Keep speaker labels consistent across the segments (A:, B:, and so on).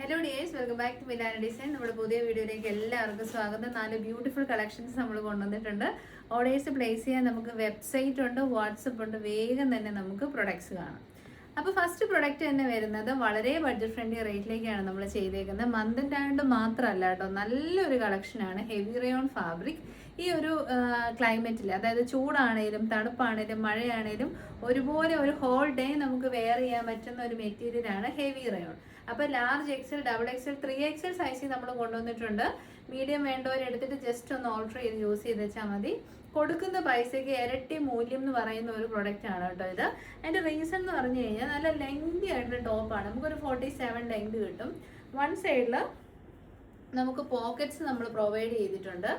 A: Hello dears, welcome back to Milana Design. നമ്മുടെ പുതിയ വീഡിയോയിലേക്ക് എല്ലാവർക്കും സ്വാഗതം. 4 ബ്യൂട്ടിഫുൾ കളക്ഷൻസ് നമ്മൾ കൊണ്ടുവന്നിട്ടുണ്ട്. ഓർഡേഴ്സ് പ്ലേസ് ചെയ്യാൻ നമുക്ക് വെബ്സൈറ്റ് ഉണ്ട്, വാട്സപ്പ് ഉണ്ട്. വേഗം തന്നെ നമുക്ക് പ്രൊഡക്ട്സ് കാണാം. അപ്പോൾ ഫസ്റ്റ് പ്രൊഡക്റ്റ് തന്നെ വരുന്നത് വളരെ ബഡ്ജറ്റ് ഫ്രണ്ട്ലി റേറ്റിലേക്കാണ് നമ്മൾ ചെയ്തേക്കുന്നത്. മന്തിൻ്റെ ആയതുകൊണ്ട് മാത്രമല്ല കേട്ടോ, നല്ലൊരു കളക്ഷനാണ്. Heavy rayon fabric. ഈ ഒരു ക്ലൈമറ്റിൽ, അതായത് ചൂടാണേലും തണുപ്പാണേലും മഴയാണേലും ഒരുപോലെ ഒരു ഹോൾ ഡേ നമുക്ക് വെയർ ചെയ്യാൻ പറ്റുന്ന ഒരു മെറ്റീരിയലാണ് ഹെവി റയോൺ. അപ്പോൾ large XL, double Excel, 3XL സൈസിൽ നമ്മൾ കൊണ്ടുവന്നിട്ടുണ്ട്. മീഡിയം വേണ്ടവരെടുത്തിട്ട് ജസ്റ്റ് ഒന്ന് ഓൾട്ടർ ചെയ്ത് യൂസ് ചെയ്ത് വെച്ചാൽ മതി. കൊടുക്കുന്ന പൈസയ്ക്ക് ഇരട്ടി മൂല്യം എന്ന് പറയുന്ന ഒരു പ്രൊഡക്റ്റ് ആണ് കേട്ടോ ഇത്. അതിൻ്റെ റീസൺ എന്ന് പറഞ്ഞു കഴിഞ്ഞാൽ നല്ല ലെങ്തി ആയിട്ടുള്ള ടോപ്പാണ്. നമുക്കൊരു 47 ലെങ്ത് കിട്ടും. വൺ സൈഡിൽ നമുക്ക് പോക്കറ്റ്സ് നമ്മൾ പ്രൊവൈഡ് ചെയ്തിട്ടുണ്ട്.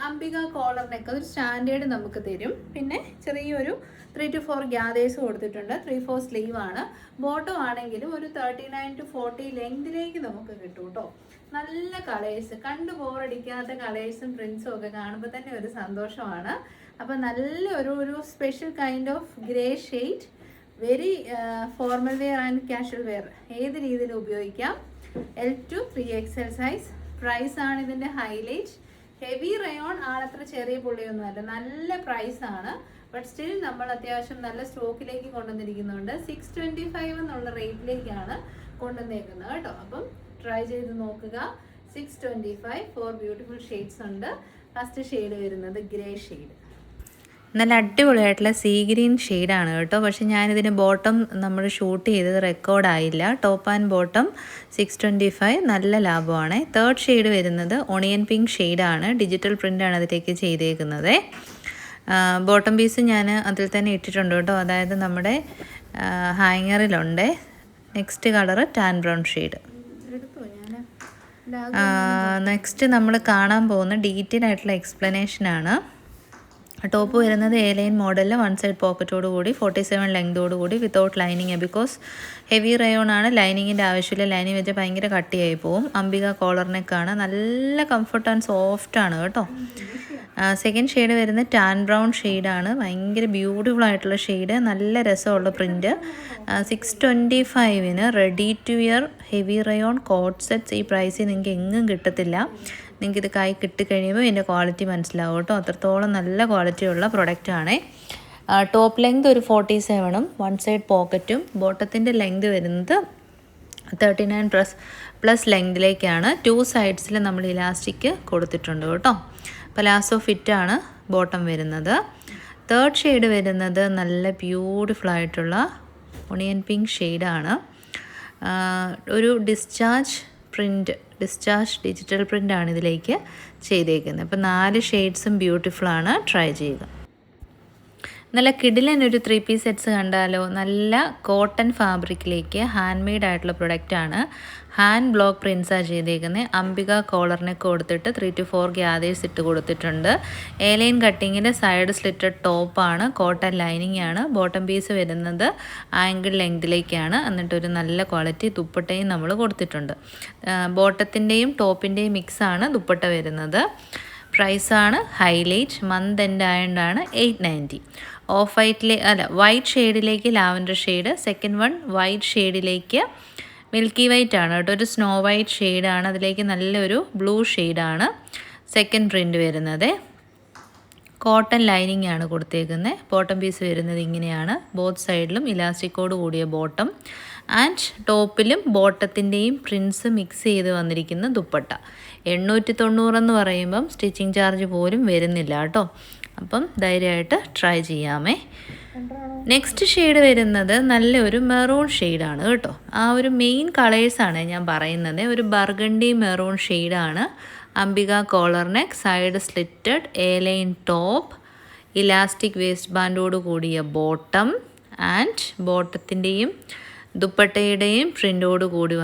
A: അംബിക കോളറിനൊക്കെ ഒരു സ്റ്റാൻഡേർഡ് നമുക്ക് തരും. പിന്നെ ചെറിയൊരു 3 to 4 ഗ്യാദേഴ്സ് കൊടുത്തിട്ടുണ്ട്. 3/4 സ്ലീവ് ആണ്. ബോട്ടം ആണെങ്കിലും ഒരു 39 to 40 ലെങ്തിലേക്ക് നമുക്ക് കിട്ടും കേട്ടോ. നല്ല കളേഴ്സ്, കണ്ടു ബോറടിക്കാത്ത കളേഴ്സും പ്രിൻസും ഒക്കെ കാണുമ്പോൾ തന്നെ ഒരു സന്തോഷമാണ്. അപ്പം നല്ല ഒരു special kind of grey shade, very formal wear and casual wear ഏത് രീതിയിൽ ഉപയോഗിക്കാം. L to 3XL size. Price ആണ് ഇതിൻ്റെ ഹൈലൈറ്റ്. ഹെവി റയോൺ ആളത്ര ചെറിയ പുള്ളിയൊന്നുമല്ല, നല്ല പ്രൈസ് ആണ്. ബട്ട് സ്റ്റിൽ നമ്മൾ അത്യാവശ്യം നല്ല സ്റ്റോക്കിലേക്ക് കൊണ്ടുവന്നിരിക്കുന്നുണ്ട്. 625 എന്നുള്ള റേറ്റിലേക്കാണ് കൊണ്ടുവന്നേക്കുന്നത് കേട്ടോ. അപ്പം ട്രൈ ചെയ്ത് നോക്കുക. 625 4 ബ്യൂട്ടിഫുൾ ഷെയ്ഡ്സ് ഉണ്ട്. ഫസ്റ്റ് ഷെയ്ഡ് വരുന്നത് ഗ്രേ ഷെയ്ഡ്,
B: നല്ല അടിപൊളിയായിട്ടുള്ള സീ ഗ്രീൻ ഷെയ്ഡാണ് കേട്ടോ. പക്ഷെ ഞാനിതിന് ബോട്ടം നമ്മൾ ഷൂട്ട് ചെയ്തത് റെക്കോർഡായില്ല. ടോപ്പ് ആൻഡ് ബോട്ടം 625, നല്ല ലാഭമാണ്. തേർഡ് ഷെയ്ഡ് വരുന്നത് ഓണിയൻ പിങ്ക് ഷെയ്ഡാണ്. ഡിജിറ്റൽ പ്രിൻ്റാണ് അതിലേക്ക് ചെയ്തേക്കുന്നത്. ബോട്ടം പീസ് ഞാൻ അതിൽ തന്നെ ഇട്ടിട്ടുണ്ട് കേട്ടോ, അതായത് നമ്മുടെ ഹാങ്ങറിലുണ്ട്. Next colour tan brown shade. Next നമ്മൾ കാണാൻ പോകുന്ന ഡീറ്റെയിൽ ആയിട്ടുള്ള എക്സ്പ്ലനേഷനാണ്. ടോപ്പ് വരുന്നത് എ ലൈൻ മോഡലിൽ 1 സൈഡ് പോക്കറ്റോട് കൂടി 47 ലെങ്തോട് കൂടി without lining. Because heavy rayon ആണ്, ലൈനിങ്ങിൻ്റെ ആവശ്യമില്ല. ലൈനിങ് വെച്ചാൽ ഭയങ്കര കട്ടിയായി പോവും. അംബിക കോളറിനൊക്കെയാണ്, നല്ല കംഫർട്ട് ആൻഡ് സോഫ്റ്റ് ആണ് കേട്ടോ. സെക്കൻഡ് ഷെയ്ഡ് വരുന്നത് ടാൻ ബ്രൗൺ ഷെയ്ഡാണ്. ഭയങ്കര ബ്യൂട്ടിഫുൾ ആയിട്ടുള്ള ഷെയ്ഡ്, നല്ല രസമുള്ള print. 625 ready to wear heavy rayon coat sets. ഈ പ്രൈസിൽ നിങ്ങൾക്ക് എങ്ങും കിട്ടത്തില്ല. നിങ്ങൾക്ക് ഇത് കൈ കിട്ടിക്കഴിയുമ്പോൾ ഇതിൻ്റെ ക്വാളിറ്റി മനസ്സിലാവും കേട്ടോ. അത്രത്തോളം നല്ല ക്വാളിറ്റിയുള്ള പ്രൊഡക്റ്റാണ്. ടോപ്പ് ലെങ്ത് ഒരു 47ഉം 1 സൈഡ് പോക്കറ്റും. ബോട്ടത്തിൻ്റെ ലെങ്ത് വരുന്നത് 39 പ്ലസ് ലെങ്തിലേക്കാണ്. 2 സൈഡ്സിൽ നമ്മൾ ഇലാസ്റ്റിക് കൊടുത്തിട്ടുണ്ട് കേട്ടോ. പലാസോ ഫിറ്റാണ് ബോട്ടം വരുന്നത്. തേർഡ് ഷെയ്ഡ് വരുന്നത് നല്ല ബ്യൂട്ടിഫുൾ ആയിട്ടുള്ള ഒണിയൻ പിങ്ക് ഷെയ്ഡാണ്. ഒരു ഡിസ്ചാർജ് ഡിജിറ്റൽ പ്രിൻ്റാണ് ഇതിലേക്ക് ചെയ്തേക്കുന്നത്. അപ്പോൾ 4 ഷെയ്ഡ്സും ബ്യൂട്ടിഫുള്ളാണ്. ട്രൈ ചെയ്യുക. നല്ല കിടിലൻ ഒരു 3 പീസ് സെറ്റ്സ് കണ്ടാലോ. നല്ല കോട്ടൺ ഫാബ്രിക്കിലേക്ക് ഹാൻഡ് മെയ്ഡ് ആയിട്ടുള്ള പ്രൊഡക്റ്റാണ്. ഹാൻഡ് ബ്ലോക്ക് പ്രിൻസാണ് ചെയ്തേക്കുന്നത്. അംബിക കോളറിനൊക്കെ കൊടുത്തിട്ട് 3 to 4 ഗ്യാദേഴ്സ് ഇട്ട് കൊടുത്തിട്ടുണ്ട്. എ ലൈൻ കട്ടിങ്ങിൽ സൈഡ് സ്ലിറ്റഡ് ടോപ്പാണ്. കോട്ടൺ ലൈനിങ് ആണ്. ബോട്ടം പീസ് വരുന്നത് ആംഗിൾ ലെങ്തിലേക്കാണ്. എന്നിട്ടൊരു നല്ല ക്വാളിറ്റി ദുപ്പട്ടയും നമ്മൾ കൊടുത്തിട്ടുണ്ട്. ബോട്ടത്തിൻ്റെയും ടോപ്പിൻ്റെയും മിക്സാണ് ദുപ്പട്ട വരുന്നത്. പ്രൈസാണ് ഹൈലൈറ്റ്. മന്ത് എൻഡ് ആയതുകൊണ്ടാണ് 890. ഓഫ് വൈറ്റ് ഷെയ്ഡിലേക്ക് lavender shade. Second one white ഷെയ്ഡിലേക്ക് മിൽക്കി വൈറ്റ് ആണ് കേട്ടോ. ഒരു സ്നോ വൈറ്റ് ഷെയ്ഡാണ്. അതിലേക്ക് നല്ലൊരു ബ്ലൂ ഷെയ്ഡാണ് സെക്കൻഡ് പ്രിൻ്റ് വരുന്നത്. കോട്ടൺ ലൈനിങ് ആണ് കൊടുത്തേക്കുന്നത്. ബോട്ടം പീസ് വരുന്നത് ഇങ്ങനെയാണ്. ബോത്ത് സൈഡിലും ഇലാസ്റ്റിക്കോട് കൂടിയ ബോട്ടം ആൻഡ് ടോപ്പിലും ബോട്ടത്തിൻ്റെയും പ്രിൻസ് മിക്സ് ചെയ്ത് വന്നിരിക്കുന്ന ദുപ്പട്ട. 890 എന്ന് പറയുമ്പം സ്റ്റിച്ചിങ് ചാർജ് പോലും വരുന്നില്ല കേട്ടോ. അപ്പം ധൈര്യമായിട്ട് ട്രൈ ചെയ്യാമേ. നെക്സ്റ്റ് ഷെയ്ഡ് വരുന്നത് നല്ലൊരു മെറൂൺ ഷെയ്ഡാണ് കേട്ടോ. ആ ഒരു മെയിൻ കളേഴ്സാണ് ഞാൻ പറയുന്നത്. ഒരു ബർഗണ്ടി മെറൂൺ ഷെയ്ഡാണ്. അംബിക collar neck, side slitted, A line top, elastic waist ബാൻഡോട് കൂടിയ ബോട്ടം ആൻഡ് ബോട്ടത്തിൻ്റെയും ദുപ്പട്ടയുടെയും പ്രിൻ്റോട് കൂടി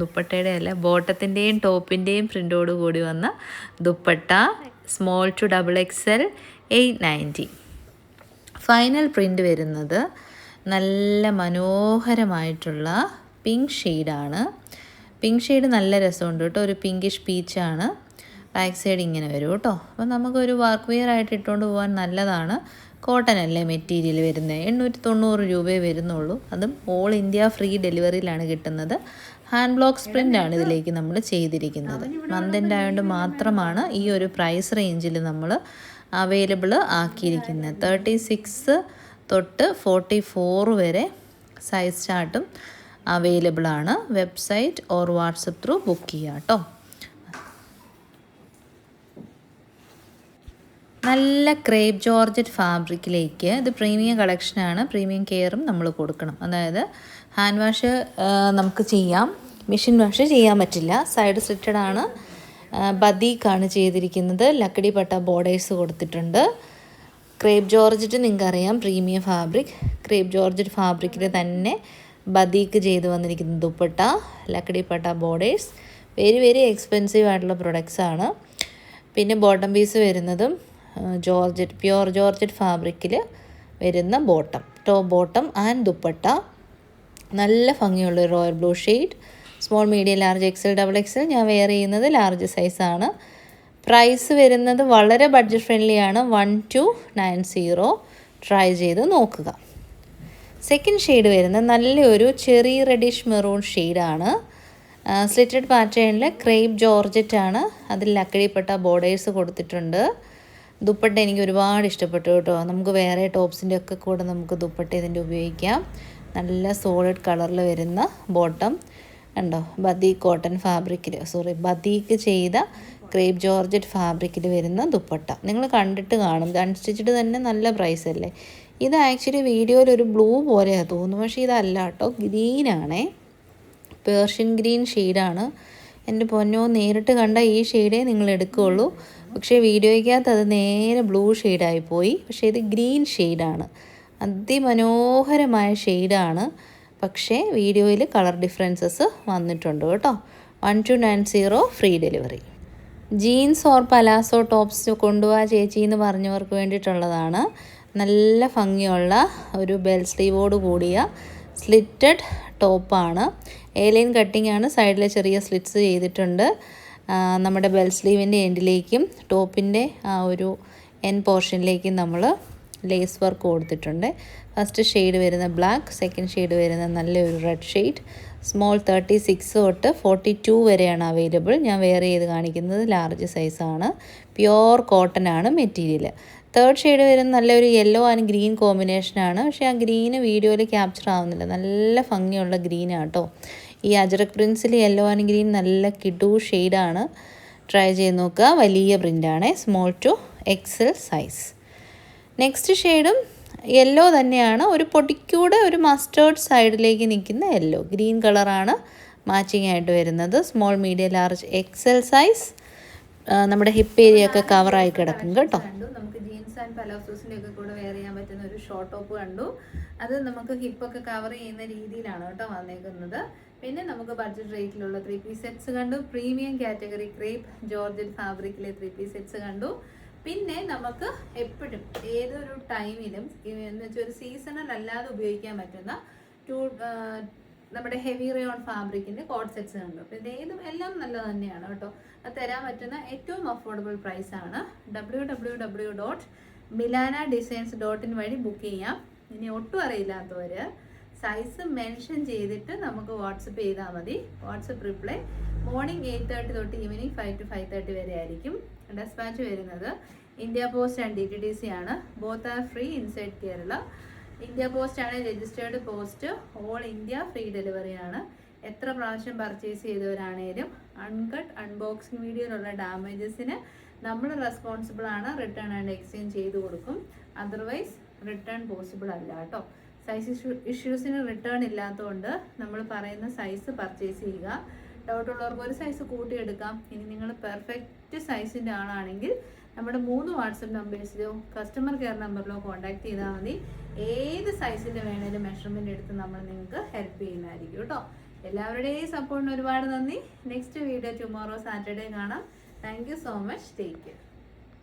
B: ദുപ്പട്ടയുടെ അല്ല, ബോട്ടത്തിൻ്റെയും ടോപ്പിൻ്റെയും പ്രിൻ്റോട് കൂടി വന്ന dupatta. Small to XXL 890. Final print വരുന്നത് നല്ല മനോഹരമായിട്ടുള്ള പിങ്ക് ഷെയ്ഡാണ്. പിങ്ക് ഷെയ്ഡ് നല്ല രസമുണ്ട് കേട്ടോ. ഒരു പിങ്കിഷ് പീച്ചാണ്. ബാക്ക് സൈഡ് ഇങ്ങനെ വരും കേട്ടോ. അപ്പോൾ നമുക്കൊരു വർക്ക് വെയർ ആയിട്ട് ഇട്ടുകൊണ്ട് പോകാൻ നല്ലതാണ്. കോട്ടൺ അല്ലേ മെറ്റീരിയൽ വരുന്നത്. 890 രൂപയെ വരുന്നുള്ളൂ. അതും ഓൾ ഇന്ത്യ ഫ്രീ ഡെലിവറിയിലാണ് കിട്ടുന്നത്. ഹാൻഡ് ബ്ലോക്ക് പ്രിൻ്റാണ് ഇതിലേക്ക് നമ്മൾ ചെയ്തിരിക്കുന്നത്. മന്തിൻ്റെ ആയതുകൊണ്ട് മാത്രമാണ് ഈ ഒരു പ്രൈസ് റേഞ്ചിൽ നമ്മൾ അവൈലബിൾ ആക്കിയിരിക്കുന്നത്. 36 തൊട്ട് 44 വരെ സൈസ് ചാർട്ടും അവൈലബിൾ ആണ്. Website or WhatsApp through book ചെയ്യുക കേട്ടോ. നല്ല ക്രേപ്പ് ജോർജറ്റ് ഫാബ്രിക്കിലേക്ക്, ഇത് പ്രീമിയം കളക്ഷനാണ്, പ്രീമിയം കെയറും നമ്മൾ കൊടുക്കണം. അതായത് ഹാൻഡ് വാഷ് നമുക്ക് ചെയ്യാം, മെഷീൻ വാഷ് ചെയ്യാൻ പറ്റില്ല. സൈഡ് സ്ലിറ്റഡ് ആണ്, ബദീക്കാണ് ചെയ്തിരിക്കുന്നത്. ലക്കടി പട്ട ബോർഡേഴ്സ് കൊടുത്തിട്ടുണ്ട്. ക്രേപ്പ് ജോർജറ്റ് നിങ്ങൾക്കറിയാം പ്രീമിയം ഫാബ്രിക്. ക്രേപ്പ് ജോർജറ്റ് ഫാബ്രിക്കിൽ തന്നെ ബദീക്ക് ചെയ്ത് വന്നിരിക്കുന്ന ദുപ്പട്ട, ലക്കടി പട്ട ബോർഡേഴ്സ്, വെരി വെരി എക്സ്പെൻസീവ് ആയിട്ടുള്ള പ്രൊഡക്ട്സ് ആണ്. പിന്നെ ബോട്ടം പീസ് വരുന്നതും ജോർജറ്റ്, പ്യുവർ ജോർജറ്റ് ഫാബ്രിക്കിൽ വരുന്ന bottom, top bottom and dupatta. നല്ല ഭംഗിയുള്ള royal blue shade. Small, medium, large, XL, double XL. ഞാൻ വെയർ ചെയ്യുന്നത് ലാർജ് സൈസാണ്. പ്രൈസ് വരുന്നത് വളരെ ബഡ്ജറ്റ് ഫ്രണ്ട്ലി ആണ്. 1290. ട്രൈ ചെയ്ത് നോക്കുക. സെക്കൻഡ് ഷെയ്ഡ് വരുന്നത് നല്ലൊരു ചെറി റെഡിഷ് മെറൂൺ ഷെയ്ഡാണ്. സ്ലിറ്റഡ് പാറ്റേണിൽ ക്രേപ്പ് ജോർജറ്റ് ആണ്. അതിൽ ലക്കടിപ്പെട്ട ബോർഡേഴ്സ് കൊടുത്തിട്ടുണ്ട്. ദുപ്പട്ട എനിക്ക് ഒരുപാട് ഇഷ്ടപ്പെട്ടു കേട്ടോ. നമുക്ക് വേറെ ടോപ്സിൻ്റെ ഒക്കെ കൂടെ നമുക്ക് ദുപ്പട്ട ഇതിൻ്റെ ഉപയോഗിക്കാം. നല്ല സോളിഡ് കളറിൽ വരുന്ന ബോട്ടം ഉണ്ടോ, ബദീക്ക് കോട്ടൺ ഫാബ്രിക്കിൽ, ബദീക്ക് ചെയ്ത ക്രേപ്പ് ജോർജറ്റ് ഫാബ്രിക്കിൽ വരുന്ന ദുപ്പട്ട നിങ്ങൾ കണ്ടിട്ട് കാണും. ഇത് അൺസ്റ്റിച്ചഡ് തന്നെ നല്ല പ്രൈസ് അല്ലേ. ഇത് ആക്ച്വലി വീഡിയോയിൽ ഒരു ബ്ലൂ പോലെയാണ് തോന്നുന്നു, പക്ഷേ ഇതല്ല കേട്ടോ, ഗ്രീനാണേ, പേർഷ്യൻ ഗ്രീൻ ഷെയ്ഡാണ്. എൻ്റെ പൊന്നോ, നേരിട്ട് കണ്ട ഈ ഷെയ്ഡേ നിങ്ങൾ എടുക്കുകയുള്ളൂ. പക്ഷേ വീഡിയോയ്ക്കകത്ത് അത് നേരെ ബ്ലൂ ഷെയ്ഡായിപ്പോയി. പക്ഷേ ഇത് ഗ്രീൻ ഷെയ്ഡാണ്, അതിമനോഹരമായ ഷെയ്ഡാണ്. പക്ഷേ വീഡിയോയിൽ കളർ ഡിഫറൻസസ് വന്നിട്ടുണ്ട് കേട്ടോ. 1290 free delivery. Jeans or palazzo tops കൊണ്ടുപോവാ ചേച്ചി എന്ന് പറഞ്ഞവർക്ക് വേണ്ടിയിട്ടുള്ളതാണ്. നല്ല ഭംഗിയുള്ള ഒരു ബെൽ സ്ലീവോട് കൂടിയ സ്ലിറ്റഡ് ടോപ്പാണ്. എലൈൻ കട്ടിംഗ് ആണ്, സൈഡിൽ ചെറിയ സ്ലിറ്റ്സ് ചെയ്തിട്ടുണ്ട്. നമ്മുടെ ബെൽ സ്ലീവിൻ്റെ എൻഡിലേക്കും ടോപ്പിൻ്റെ ആ ഒരു എൻ പോർഷനിലേക്കും നമ്മൾ ലേസ് വർക്ക് കൊടുത്തിട്ടുണ്ട്. ഫസ്റ്റ് ഷെയ്ഡ് വരുന്ന ബ്ലാക്ക്, സെക്കൻഡ് ഷെയ്ഡ് വരുന്ന നല്ലൊരു റെഡ് ഷെയ്ഡ്. സ്മോൾ 36 തൊട്ട് 42 വരെയാണ് അവൈലബിൾ. ഞാൻ വെയർ ചെയ്ത് കാണിക്കുന്നത് ലാർജ് സൈസാണ്. പ്യുവർ കോട്ടൺ ആണ് മെറ്റീരിയൽ. തേർഡ് ഷെയ്ഡ് വരുന്ന നല്ലൊരു യെല്ലോ ആൻഡ് ഗ്രീൻ കോമ്പിനേഷനാണ്. പക്ഷേ ആ ഗ്രീന് വീഡിയോയിൽ ക്യാപ്ചർ ആവുന്നില്ല. നല്ല ഭംഗിയുള്ള ഗ്രീനാണ് കേട്ടോ. ഈ അജറക് പ്രിൻസിൽ യെല്ലോ ആൻഡ് ഗ്രീൻ നല്ല കിഡു ഷെയ്ഡാണ്. ട്രൈ ചെയ്ത് നോക്കുക. വലിയ പ്രിൻ്റാണ്, small to XL size. Next ഷെയ്ഡും യെല്ലോ തന്നെയാണ്, ഒരു പൊടിക്കൂടെ ഒരു മസ്റ്റേർഡ് സൈഡിലേക്ക് നിൽക്കുന്ന യെല്ലോ. ഗ്രീൻ കളറാണ് മാച്ചിങ് ആയിട്ട് വരുന്നത്. Small, medium, large, XL size. നമ്മുടെ ഹിപ്പ് ഏരിയ ഒക്കെ കവറായി കിടക്കും കേട്ടോ.
A: നമുക്ക് ജീൻസ് ആൻഡ് പലോസോസിൻ്റെ ഒക്കെ കൂടെ വെയർ ചെയ്യാൻ പറ്റുന്ന ഒരു ഷോർട്ട് ടോപ്പ് കണ്ടു. അത് നമുക്ക് ഹിപ്പൊക്കെ കവർ ചെയ്യുന്ന രീതിയിലാണ് കേട്ടോ വന്നേക്കുന്നത്. പിന്നെ നമുക്ക് ബഡ്ജറ്റ് റേറ്റിലുള്ള 3 പീസ് സെറ്റ്സ് കണ്ടു. പ്രീമിയം കാറ്റഗറി ക്രേപ്പ് ജോർജറ്റ് ഫാബ്രിക്കിലെ 3 പീസ് സെറ്റ്സ് കണ്ടു. പിന്നെ നമുക്ക് എപ്പോഴും ഏതൊരു ടൈമിലും എന്ന് വെച്ചാൽ ഒരു സീസണൽ അല്ലാതെ ഉപയോഗിക്കാൻ പറ്റുന്ന നമ്മുടെ ഹെവി റയോൺ ഫാബ്രിക്കിൻ്റെ കോഡ് സെറ്റ്സ് കണ്ടു. അപ്പോൾ ഇതേതും എല്ലാം നല്ലത് തന്നെയാണ് കേട്ടോ. അത് തരാൻ പറ്റുന്ന ഏറ്റവും അഫോർഡബിൾ പ്രൈസാണ്. www.milanadesigns.in വഴി ബുക്ക് ചെയ്യാം. ഇനി ഒട്ടും അറിയില്ലാത്തവർ സൈസ് മെൻഷൻ ചെയ്തിട്ട് നമുക്ക് വാട്സപ്പ് ചെയ്താൽ മതി. വാട്സപ്പ് റിപ്ലൈ മോർണിംഗ് 8:30 തൊട്ട് ഈവനിങ് 5 to 5:30 വരെ ആയിരിക്കും. ഡെസ്പാച്ച് വരുന്നത് ഇന്ത്യ പോസ്റ്റ് ആൻഡ് DTDC ആണ്. Both are free inside Kerala. India post ആണ് registered post. All India free delivery ആണ്. എത്ര പ്രാവശ്യം പർച്ചേസ് ചെയ്തവരാണേലും അൺകട്ട് അൺബോക്സിങ് വീഡിയോയിലുള്ള ഡാമേജസിന് നമ്മൾ റെസ്പോൺസിബിൾ ആണ്. റിട്ടേൺ ആൻഡ് എക്സ്ചേഞ്ച് ചെയ്ത് കൊടുക്കും. അതർവൈസ് റിട്ടേൺ പോസിബിൾ അല്ല കേട്ടോ. സൈസ് ഇഷ്യൂസിന് റിട്ടേൺ ഇല്ലാത്തതുകൊണ്ട് നമ്മൾ പറയുന്ന സൈസ് പർച്ചേസ് ചെയ്യുക. ഡൗട്ട് ഉള്ളവർക്ക് ഒരു സൈസ് കൂട്ടിയെടുക്കാം. ഇനി നിങ്ങൾ പെർഫെക്റ്റ് സൈസിൻ്റെ ആളാണെങ്കിൽ നമ്മുടെ 3 വാട്സപ്പ് നമ്പേഴ്സിലോ കസ്റ്റമർ കെയർ നമ്പറിലോ കോൺടാക്ട് ചെയ്താൽ മതി. ഏത് സൈസിൻ്റെ വേണേലും മെഷർമെൻറ്റ് എടുത്ത് നമ്മൾ നിങ്ങൾക്ക് ഹെൽപ്പ് ചെയ്യുന്നതായിരിക്കും കേട്ടോ. എല്ലാവരുടെയും സപ്പോർട്ടിന് ഒരുപാട് നന്ദി. നെക്സ്റ്റ് വീഡിയോ ടുമോറോ സാറ്റർഡേ കാണാം. Thank you so much. Take care.